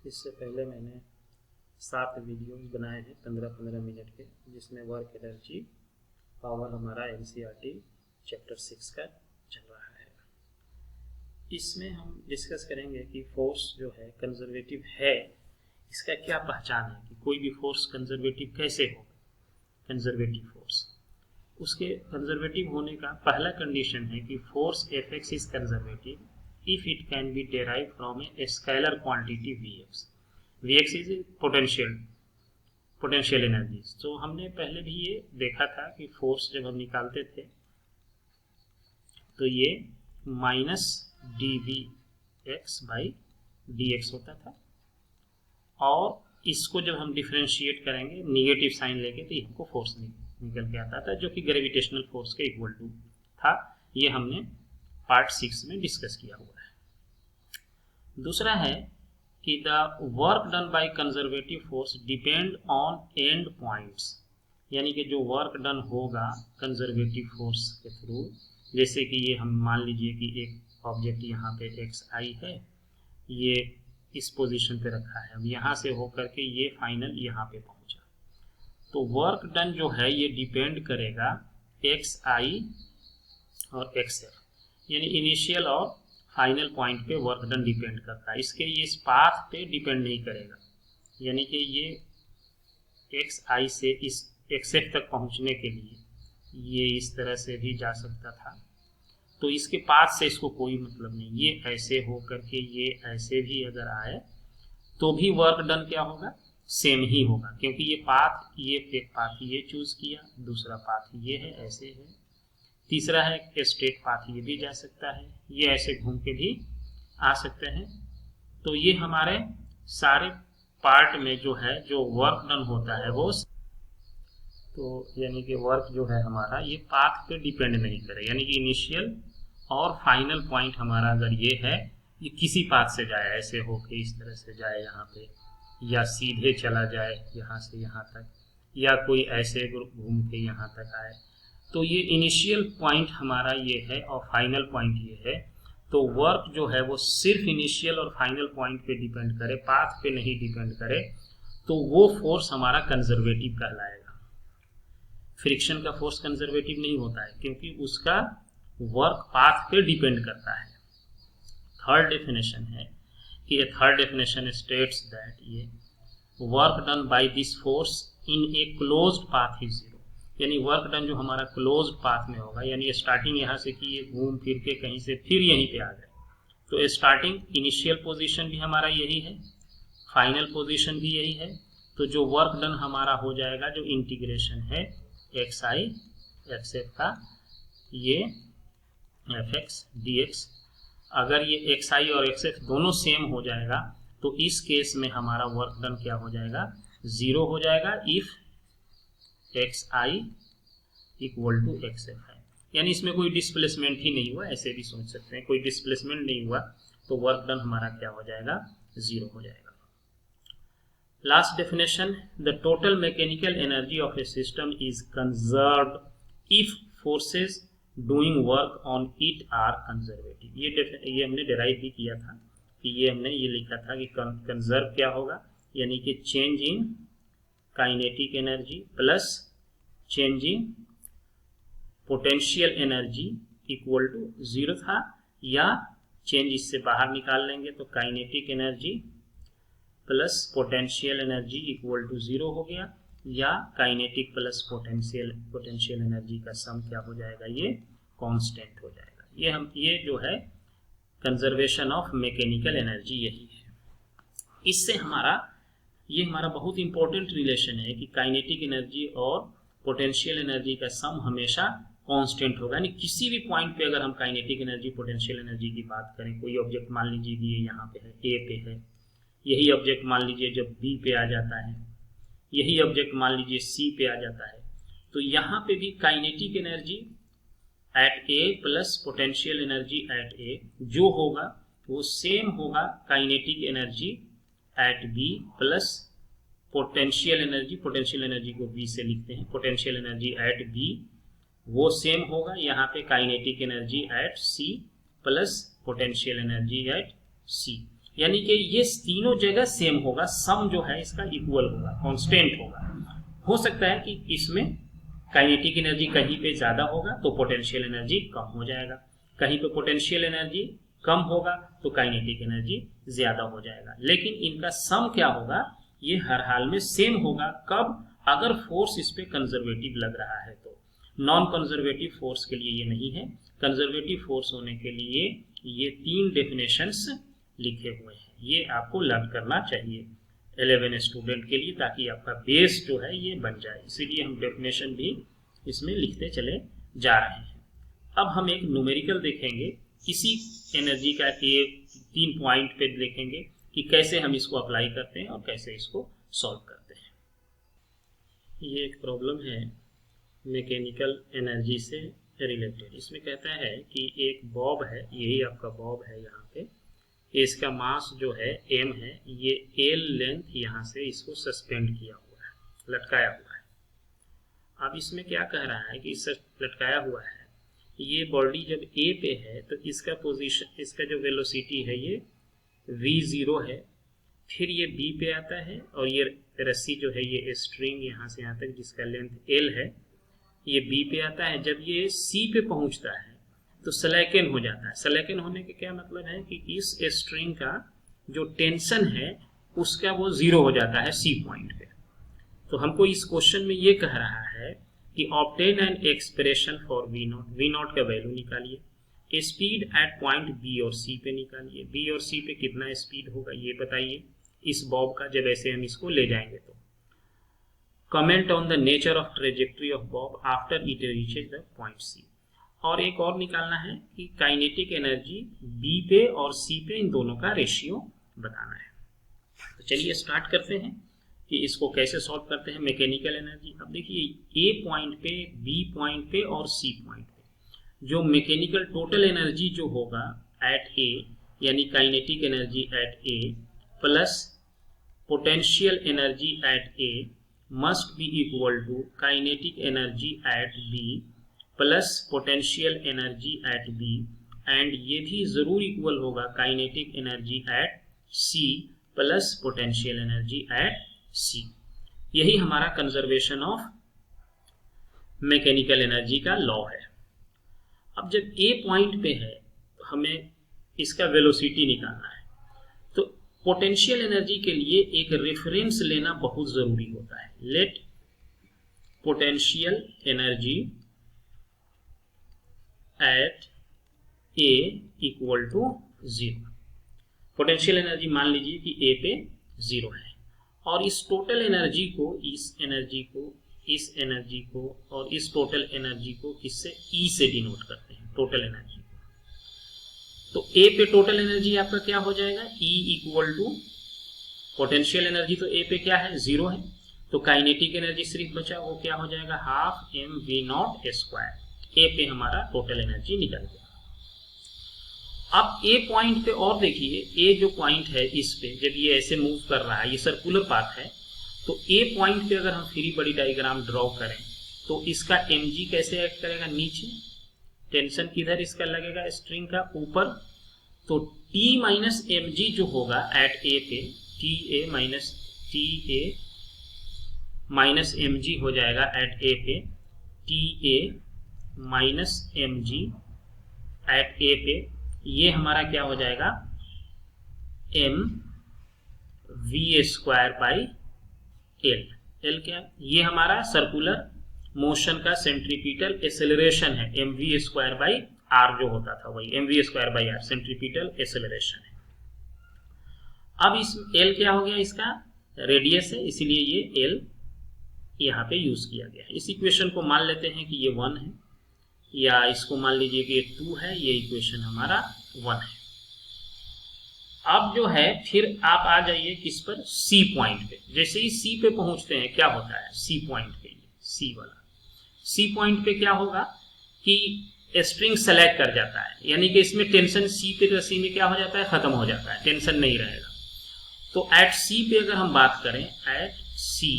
इससे पहले मैंने 7 वीडियोस बनाए हैं 15-15 मिनट के, जिसमें वर्क एनर्जी पावर हमारा एनसीईआरटी चैप्टर 6 का चल रहा है। इसमें हम डिस्कस करेंगे कि फोर्स जो है कंजर्वेटिव है, इसका क्या पहचान है कि कोई भी फोर्स कंजर्वेटिव कैसे होगा। कंजर्वेटिव फोर्स, उसके कंजर्वेटिव होने का पहला कंडीशन है कि force Fx is conservative if it can be derived from a scalar quantity Vx. Vx is potential energy. तो हमने पहले भी ये देखा था कि फोर्स जब हम निकालते थे तो ये माइनस dVx बाई dx होता था, और इसको जब हम डिफरेंशिएट करेंगे नेगेटिव साइन लेके तो हमको फोर्स निकल के आता था, जो कि ग्रेविटेशनल फोर्स के इक्वल टू था। ये हमने पार्ट 6 में डिस्कस किया हुआ है। दूसरा है कि the work done by conservative force depend on and points, यानी कि जो वर्क डन होगा कंजर्वेटिव फोर्स के थ्रू, जैसे कि ये हम मान लीजिए कि एक ऑब्जेक्ट यहाँ पे xi है, ये इस पोजीशन पे रखा है, अब यहाँ से होकर के ये फाइनल यहाँ पे पहुँचा, तो वर्क डन जो है ये डिपेंड करेगा xi और xf, यानी इनिशियल और फाइनल पॉइंट पे वर्क डन डिपेंड करता है। इसके ये इस पाथ पे डिपेंड नहीं करेगा, यानी कि ये xi से इस xf तक पहुंचने के लिए ये इस तरह से भी जा सकता था, तो इसके पाथ से इसको कोई मतलब नहीं। ये ऐसे हो करके ये ऐसे भी अगर आए तो भी वर्क डन क्या होगा, सेम ही होगा, क्योंकि ये पाथ ये चूज किया, दूसरा पाथ ये है, ऐसे है, तीसरा है स्ट्रेट पाथ ये भी जा सकता है, ये ऐसे घूम के भी आ सकते हैं। तो ये हमारे सारे पार्ट में जो है जो वर्क डन होता है वो, तो यानी कि वर्क जो है हमारा ये पाथ पे डिपेंड नहीं करे, यानी कि इनिशियल और फाइनल पॉइंट हमारा अगर ये है, ये किसी पाथ से जाए, ऐसे होके इस तरह से जाए यहाँ पे, या सीधे चला जाए यहाँ से यहाँ तक, या कोई ऐसे घूम के यहाँ तक आए, तो ये इनिशियल पॉइंट हमारा ये है और फाइनल पॉइंट ये है। तो वर्क जो है वो सिर्फ इनिशियल और फाइनल पॉइंट पे डिपेंड करे, पाथ पे नहीं डिपेंड करे, तो वो फोर्स हमारा कंजर्वेटिव कहलाएगा। फ्रिक्शन का फोर्स कंजर्वेटिव नहीं होता है, क्योंकि उसका वर्क पाथ पे डिपेंड करता है। थर्ड डेफिनेशन है कि ये थर्ड डेफिनेशन स्टेट्स दैट ये work done by this force in a closed path is zero, यानी वर्क डन जो हमारा क्लोज्ड पाथ में होगा, यानी स्टार्टिंग यहाँ से कि ये घूम फिर के कहीं से फिर यहीं पे आ गए, तो स्टार्टिंग इनिशियल पोजीशन भी हमारा यही है, फाइनल पोजीशन भी यही है, तो जो वर्क डन हमारा हो जाएगा, जो इंटीग्रेशन है xi xf का, ये fx dx, अगर ये xi और xf दोनों सेम हो जाएगा तो इस केस में हमारा वर्क डन क्या हो जाएगा, 0 हो जाएगा if xi equal to xf है, यानी इसमें कोई डिस्प्लेसमेंट ही नहीं हुआ, ऐसे भी सोच सकते हैं, कोई डिस्प्लेसमेंट नहीं हुआ तो वर्क डन हमारा क्या हो जाएगा, 0 हो जाएगा। Last definition, the total mechanical energy of a system is conserved if forces doing work on it are conservative. ये हमने डेराइव भी किया था कि ये हमने ये लिखा था कि कंजर्व क्या होगा, यानी कि change in kinetic energy plus change in potential energy equal to 0 था, या चेंज इससे बाहर निकाल लेंगे तो kinetic energy plus potential energy equal to 0 हो गया, या काइनेटिक प्लस पोटेंशियल एनर्जी का सम क्या हो जाएगा, ये कांस्टेंट हो जाएगा। ये जो है कंजर्वेशन ऑफ मैकेनिकल एनर्जी यही है। इससे ये हमारा बहुत इंपॉर्टेंट रिलेशन है कि काइनेटिक एनर्जी और पोटेंशियल एनर्जी का सम हमेशा कांस्टेंट होगा, यानी किसी भी पॉइंट पे अगर हम काइनेटिक एनर्जी पोटेंशियल एनर्जी की बात करें, कोई ऑब्जेक्ट मान लीजिए कि ये यहाँ पे है, ए पे है, यही ऑब्जेक्ट मान लीजिए जब बी पे आ जाता है, यही ऑब्जेक्ट मान लीजिए सी पे आ जाता है, तो यहाँ पे भी kinetic energy at A plus potential energy at A जो होगा वो सेम होगा kinetic energy at B plus potential energy को बी से लिखते हैं, पोटेंशियल एनर्जी एट बी वो सेम होगा यहाँ पे kinetic energy at C plus potential energy at C. यानी कि ये तीनों जगह सेम होगा, सम जो है इसका इक्वल होगा, कांस्टेंट होगा। हो सकता है कि इसमें काइनेटिक एनर्जी कहीं पे ज्यादा होगा तो पोटेंशियल एनर्जी कम हो जाएगा, कहीं पे पोटेंशियल एनर्जी कम होगा तो काइनेटिक एनर्जी ज्यादा हो जाएगा, लेकिन इनका सम क्या होगा, ये हर हाल में सेम होगा। कब? अगर फोर्स इस पे कंजर्वेटिव लग रहा है तो। नॉन कंजर्वेटिव फोर्स के लिए ये नहीं है। कंजर्वेटिव फोर्स होने के लिए ये 3 डेफिनेशंस लिखे हुए हैं, ये आपको लर्न करना चाहिए 11 स्टूडेंट के लिए, ताकि आपका बेस जो है ये बन जाए। इसीलिए हम डेफिनेशन भी इसमें लिखते चले जा रहे हैं। अब हम एक न्यूमेरिकल देखेंगे, इसी एनर्जी का ये 3 पॉइंट पे देखेंगे कि कैसे हम इसको अप्लाई करते हैं और कैसे इसको सॉल्व करते हैं। ये एक प्रॉब्लम है मैकेनिकल एनर्जी से रिलेटेड। इसमें कहता है कि एक बॉब है, यही आपका बॉब है यहाँ पे, इसका मास जो है m है, ये l लेंथ यहाँ से इसको सस्पेंड किया हुआ है, लटकाया हुआ है। अब इसमें क्या कह रहा है कि इससे लटकाया हुआ है, ये बॉडी जब a पे है तो इसका पोजीशन, इसका जो वेलोसिटी है ये v0 है, फिर ये b पे आता है और ये रस्सी जो है ये स्ट्रिंग यहाँ से यहाँ तक जिसका लेंथ l है ये b पे आता है। जब ये c पे पहुंचता है तो स्लैकन हो जाता है। स्लैकन होने का क्या मतलब है कि इस स्ट्रिंग का जो टेंशन है उसका वो 0 हो जाता है c पॉइंट पे। तो हमको इस क्वेश्चन में ये कह रहा है कि obtain an expression for v0 का वैल्यू निकालिए, स्पीड एट पॉइंट b और c पे निकालिए, b और c पे कितना स्पीड होगा ये बताइए इस बॉब का, जब ऐसे हम इसको ले जाएंगे तो। Comment on the nature of trajectory of Bob after it reaches the point c। और एक और निकालना है कि काइनेटिक एनर्जी b पे और c पे, इन दोनों का रेशियो बताना है। तो चलिए स्टार्ट करते हैं कि इसको कैसे सॉल्व करते हैं मैकेनिकल एनर्जी। अब देखिए a पॉइंट पे, b पॉइंट पे और c पॉइंट पे जो मैकेनिकल टोटल एनर्जी जो होगा एट a, यानी kinetic energy at a plus potential energy at a must be equal to kinetic energy at b plus potential energy at b, and ये भी जरूर इक्वल होगा kinetic energy at c plus potential energy at c। यही हमारा conservation of mechanical energy का law है। अब जब a पॉइंट पे है तो हमें इसका वेलोसिटी निकालना है, तो पोटेंशियल एनर्जी के लिए एक रेफरेंस लेना बहुत जरूरी होता है। Let potential energy at a equal to 0। Potential energy मान लीजिए कि a पे 0 है, और इस टोटल एनर्जी को, इस एनर्जी को, इस एनर्जी को और इस टोटल एनर्जी को किससे, E से डिनोट करते हैं, टोटल एनर्जी को। तो a पे टोटल एनर्जी आपका क्या हो जाएगा, E equal to potential energy तो a पे क्या है, 0 है, तो काइनेटिक एनर्जी सिर्फ बचा, वो क्या हो जाएगा, हाफ mv0 स्क्वायर। ए पे हमारा टोटल एनर्जी निकल गया। अब ए पॉइंट पे और देखिए, ए जो पॉइंट है इस पे जब ये ऐसे मूव कर रहा है, ये सर्कुलर पाथ है, तो ए पॉइंट पे अगर हम फ्री बॉडी डायग्राम ड्रॉ करें तो इसका mg कैसे एक्ट करेगा, नीचे, टेंशन किधर इसका लगेगा, स्ट्रिंग का ऊपर, तो T माइनस mg जो होगा एट ए पे, TA माइनस mg हो जाएगा एट ए पे, TA माइनस mg एट ए पे, ये हमारा क्या हो जाएगा, mv स्क्वायर बाई l क्या, ये हमारा सर्कुलर मोशन का सेंट्रीपिटल एक्सेलरेशन है, mv स्क्वायर बाई r जो होता था वही mv square by r centripetal acceleration है। अब इस l क्या हो गया, इसका रेडियस है, इसीलिए ये l यहाँ पे यूज किया गया है। इस इक्वेशन को मान लेते हैं कि ये 1 है, या इसको मान लीजिए कि ये 2 है, ये इक्वेशन हमारा 1 है। अब जो है फिर आप आ जाइए किस पर, C पॉइंट पे। जैसे ही C पे पहुंचते हैं क्या होता है, C पॉइंट पे, C वाला C पॉइंट पे क्या होगा कि स्ट्रिंग सेलेक्ट कर जाता है, यानी कि इसमें टेंशन C पे, रस्सी में क्या हो जाता है, खत्म हो जाता है, टेंशन नहीं रहेगा। तो एट C पे अगर हम बात करें, at C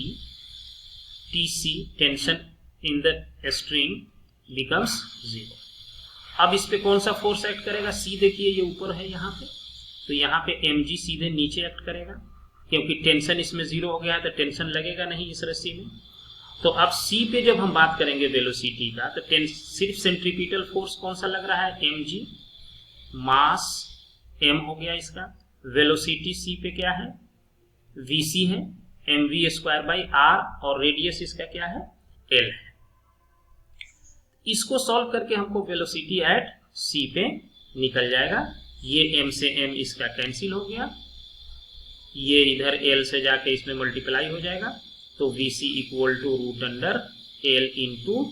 TC tension in the string becomes 0। अब इस पे कौन सा फोर्स एक्ट करेगा, C देखिए ये ऊपर है यहाँ पे, तो यहाँ पे mg सीधे नीचे एक्ट करेगा, क्योंकि टेंशन इसमें 0 हो गया है तो टेंशन लगेगा नहीं इस रस्सी में। तो अब C पे जब हम बात करेंगे वेलोसिटी का, तो सिर्फ सेंट्रीपिटल फोर्स कौन सा लग रहा है, mg, मास m हो गया इसका, वेलोसिटी C पे क्या है, vc है, mv²/r, और रेडियस इसका क्या है, l है। इसको सॉल्व करके हमको वेलोसिटी एट C पे निकल जाएगा। ये m से m इसका कैंसिल हो गया, ये इधर l से जाके इसमें मल्टीप्लाई हो जाएगा, तो vc equal to √l into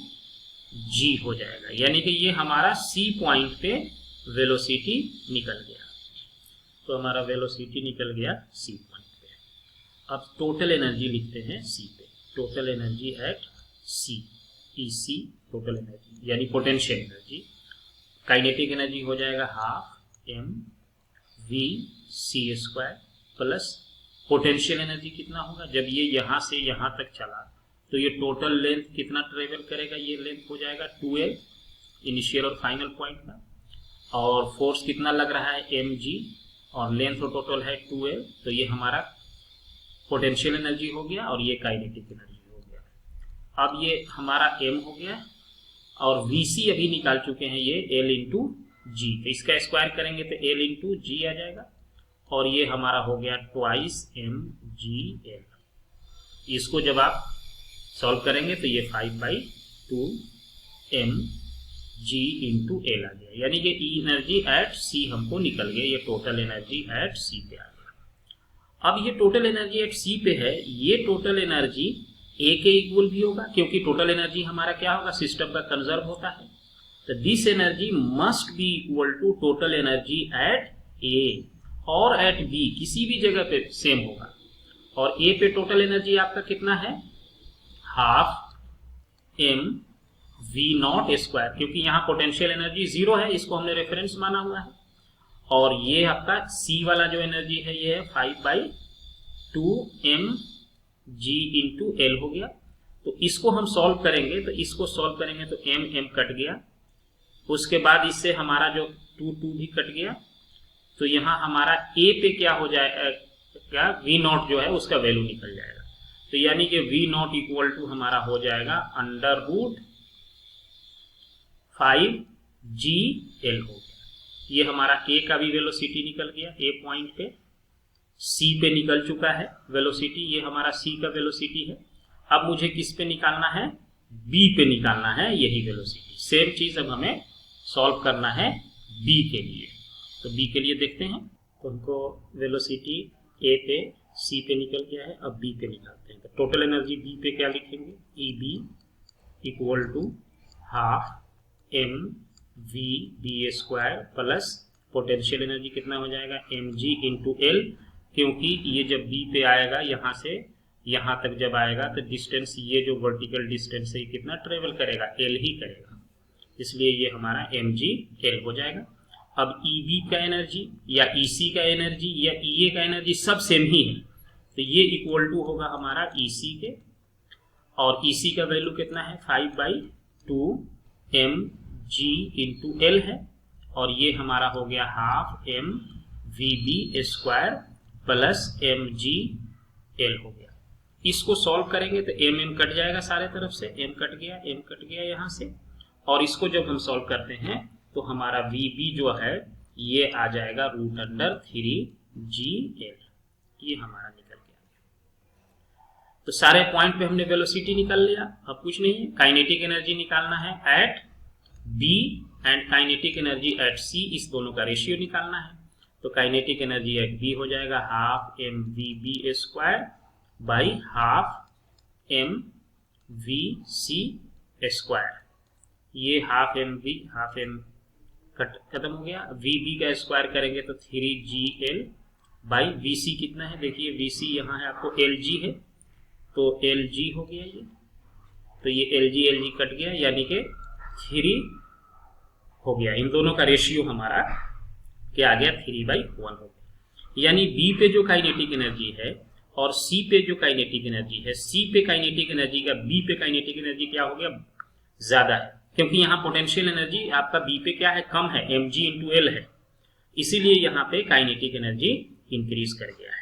g हो जाएगा। यानी कि ये हमारा C पॉइंट पे वेलोसिटी निकल गया। तो हमारा वेलोसिटी निकल गया C पॉइंट पे। अब टोटल एनर्जी लिखते हैं C पे, total energy at C, EC total energy यानी पोटेंशियल एनर्जी। काइनेटिक एनर्जी हो जाएगा half mv/c² plus potential energy कितना होगा, जब ये यहाँ से यहाँ तक चला तो ये टोटल लेंथ कितना ट्रेवल करेगा, ये लेंथ हो जाएगा 2l इनिशियल और फाइनल पॉइंट का, और फोर्स कितना लग रहा है mg, और लेंथ तो टोटल है 2l, तो ये हमारा पोटेंशियल एनर्जी हो गया और ये काइनेटिक एनर्जी हो गया। अब ये हमारा m हो गया और vc अभी निकाल चुके हैं ये l इंटू जी, तो इसका स्क्वायर करेंगे तो l इंटू जी आ जाएगा, और ये हमारा हो गया 2mgl। इसको जब आप सॉल्व करेंगे तो ये 5/2 mg इंटू l आ गया, यानी कि एनर्जी एट C हमको निकल गया, ये टोटल एनर्जी एट C पे आ गया। अब ये टोटल एनर्जी एट C पे है, ये टोटल एनर्जी A के इक्वल भी होगा, क्योंकि टोटल एनर्जी हमारा क्या होगा, सिस्टम का कंजर्व होता है, तो this energy must be equal to total energy at A और एट B, किसी भी जगह पे सेम होगा। और A पे टोटल एनर्जी आपका कितना है, हाफ mv0², क्योंकि यहाँ पोटेंशियल एनर्जी 0 है, इसको हमने रेफरेंस माना हुआ है, और ये आपका C वाला जो एनर्जी है ये है 5/2 mg इंटू l हो गया। तो इसको हम सॉल्व करेंगे, तो इसको सॉल्व करेंगे तो m कट गया, उसके बाद इससे हमारा जो 2 भी कट गया, तो यहाँ हमारा A पे क्या हो जाएगा, v0 जो है उसका वैल्यू निकल जाएगा, तो यानी कि v0 इक्वल टू हमारा हो जाएगा √5gl हो गया। ये हमारा A का भी वेलोसिटी निकल गया, A पॉइंट पे C पे निकल चुका है वेलोसिटी, ये हमारा C का वेलोसिटी है। अब मुझे किस पे निकालना है, B पे निकालना है यही वेलोसिटी। सेम चीज अब हमें सॉल्व करना है B के लिए, तो B के लिए देखते हैं। तो हमको वेलोसिटी A पे C पे निकल गया है, अब B पे निकालते हैं। तो टोटल एनर्जी B पे क्या लिखेंगे, EB equal to half mv/b² plus potential energy कितना हो जाएगा, mg इंटू l, क्योंकि ये जब B पे आएगा यहाँ से यहाँ तक जब आएगा तो डिस्टेंस, ये जो वर्टिकल डिस्टेंस है कितना ट्रेवल करेगा, l ही करेगा, इसलिए ये हमारा mgl हो जाएगा। अब EB का एनर्जी या EC का एनर्जी या EA का एनर्जी सब सेम ही है, तो ये इक्वल टू होगा हमारा EC के, और EC का वैल्यू कितना है 5/2 mg इंटू l है, और ये हमारा हो गया हाफ mv/b² प्लस mgl हो गया। इसको सॉल्व करेंगे तो m कट जाएगा सारे तरफ से, m कट गया यहाँ से, और इसको जब हम सॉल्व करते हैं तो हमारा vb जो है ये आ जाएगा √3gl, ये हमारा निकल गया। तो सारे पॉइंट पे हमने वेलोसिटी निकाल लिया, अब कुछ नहीं है, काइनेटिक एनर्जी निकालना है at B and kinetic energy at C, इस दोनों का रेशियो निकालना है। तो काइनेटिक एनर्जी एट B हो जाएगा half mv/b² by half mv/c², ये हाफ m खत्म हो गया, vb का स्क्वायर करेंगे तो 3gl बाई vc कितना है, देखिए vc यहाँ है आपको lg है, तो lg हो गया ये, तो ये lg कट गया, यानी कि 3 हो गया। इन दोनों का रेशियो हमारा क्या आ गया, 3/1 हो गया। यानी B पे जो काइनेटिक एनर्जी है और C पे जो काइनेटिक एनर्जी है, C पे काइनेटिक एनर्जी का B पे काइनेटिक एनर्जी क्या हो गया, ज्यादा है, क्योंकि यहाँ पोटेंशियल एनर्जी आपका B पे क्या है, कम है, mg इंटू l है, इसीलिए यहाँ पे काइनेटिक एनर्जी इंक्रीज कर गया है।